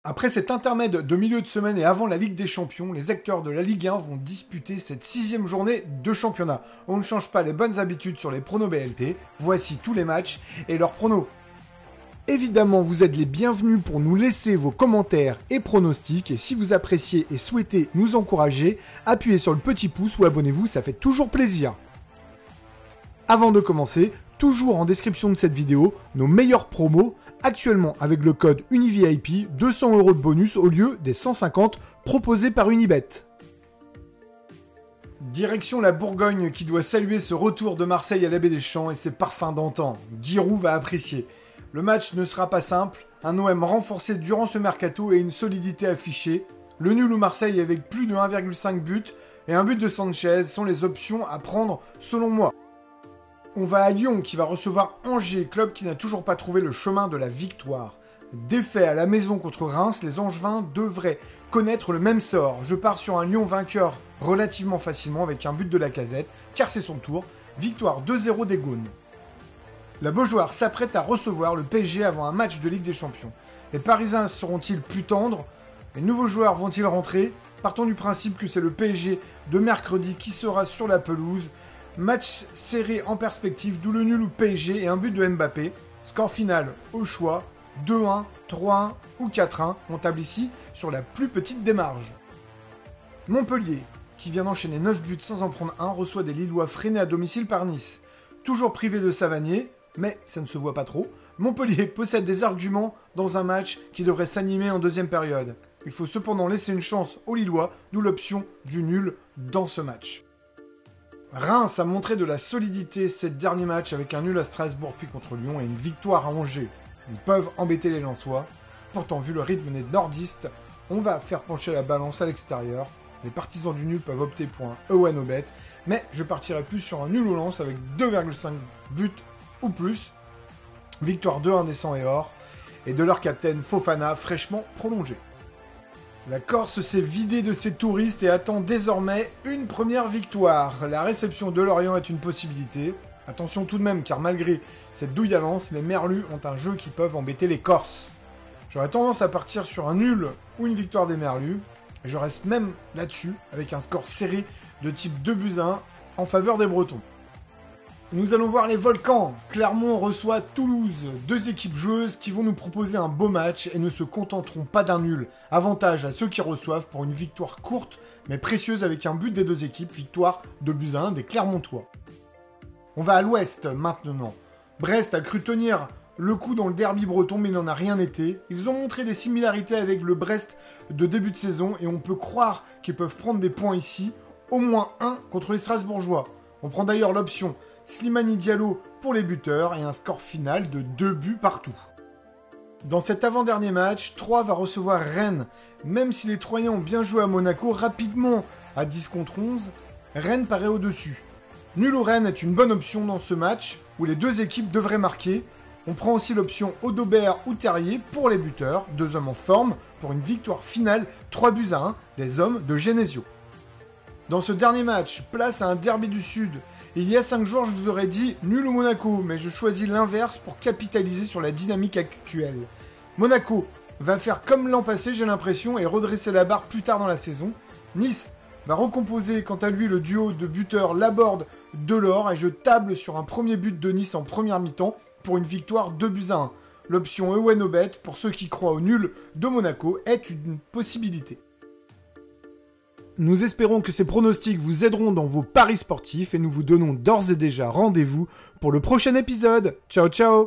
Après cet intermède de milieu de semaine et avant la Ligue des Champions, les acteurs de la Ligue 1 vont disputer cette 6e journée de championnat. On ne change pas les bonnes habitudes sur les pronos BLT, voici tous les matchs et leurs pronos. Évidemment, vous êtes les bienvenus pour nous laisser vos commentaires et pronostics, et si vous appréciez et souhaitez nous encourager, appuyez sur le petit pouce ou abonnez-vous, ça fait toujours plaisir. Avant de commencer, toujours en description de cette vidéo, nos meilleurs promos, actuellement avec le code UNIVIP, 200 € de bonus au lieu des 150 proposés par Unibet. Direction la Bourgogne qui doit saluer ce retour de Marseille à la Baie des Champs et ses parfums d'antan. Giroud va apprécier. Le match ne sera pas simple, un OM renforcé durant ce mercato et une solidité affichée. Le nul ou Marseille avec plus de 1,5 but et un but de Sanchez sont les options à prendre selon moi. On va à Lyon qui va recevoir Angers, club qui n'a toujours pas trouvé le chemin de la victoire. Défait à la maison contre Reims, les Angevins devraient connaître le même sort. Je pars sur un Lyon vainqueur relativement facilement avec un but de Lacazette, car c'est son tour. Victoire 2-0 des Gaunes. La Beaujoire s'apprête à recevoir le PSG avant un match de Ligue des Champions. Les Parisiens seront-ils plus tendres? Les nouveaux joueurs vont-ils rentrer? Partons du principe que c'est le PSG de mercredi qui sera sur la pelouse. Match serré en perspective, d'où le nul ou PSG et un but de Mbappé. Score final au choix, 2-1, 3-1 ou 4-1. On table ici sur la plus petite des marges. Montpellier, qui vient d'enchaîner 9 buts sans en prendre un, reçoit des Lillois freinés à domicile par Nice. Toujours privé de Savanier, mais ça ne se voit pas trop. Montpellier possède des arguments dans un match qui devrait s'animer en deuxième période. Il faut cependant laisser une chance aux Lillois, d'où l'option du nul dans ce match. Reims a montré de la solidité ces derniers matchs avec un nul à Strasbourg puis contre Lyon et une victoire à Angers. Ils peuvent embêter les Lensois. Pourtant, vu le rythme des nordistes, on va faire pencher la balance à l'extérieur. Les partisans du nul peuvent opter pour un away no bet, mais je partirai plus sur un nul au lance avec 2,5 buts ou plus. Victoire 2-1 des 100 et or, et de leur capitaine Fofana fraîchement prolongé. La Corse s'est vidée de ses touristes et attend désormais une première victoire. La réception de Lorient est une possibilité. Attention tout de même, car malgré cette douille à Lens, les Merlus ont un jeu qui peuvent embêter les Corses. J'aurais tendance à partir sur un nul ou une victoire des Merlus, et je reste même là-dessus, avec un score serré de type 2-1 en faveur des Bretons. Nous allons voir les Volcans. Clermont reçoit Toulouse, deux équipes joueuses qui vont nous proposer un beau match et ne se contenteront pas d'un nul. Avantage à ceux qui reçoivent pour une victoire courte mais précieuse avec un but des deux équipes, victoire 2-1 des Clermontois. On va à l'ouest maintenant. Brest a cru tenir le coup dans le derby breton mais n'en a rien été. Ils ont montré des similarités avec le Brest de début de saison et on peut croire qu'ils peuvent prendre des points ici, au moins un contre les Strasbourgeois. On prend d'ailleurs l'option Slimani Diallo pour les buteurs et un score final de 2 buts partout. Dans cet avant-dernier match, Troyes va recevoir Rennes. Même si les Troyens ont bien joué à Monaco rapidement à 10 contre 11, Rennes paraît au-dessus. Nul ou Rennes est une bonne option dans ce match où les deux équipes devraient marquer. On prend aussi l'option Audobert ou Terrier pour les buteurs, deux hommes en forme pour une victoire finale 3-1 des hommes de Genesio. Dans ce dernier match, place à un derby du Sud. Il y a 5 jours, je vous aurais dit nul ou Monaco, mais je choisis l'inverse pour capitaliser sur la dynamique actuelle. Monaco va faire comme l'an passé, j'ai l'impression, et redresser la barre plus tard dans la saison. Nice va recomposer quant à lui le duo de buteurs Laborde-Delors, et je table sur un premier but de Nice en première mi-temps pour une victoire 2-1. L'option away no bet, pour ceux qui croient au nul de Monaco, est une possibilité. Nous espérons que ces pronostics vous aideront dans vos paris sportifs et nous vous donnons d'ores et déjà rendez-vous pour le prochain épisode. Ciao ciao!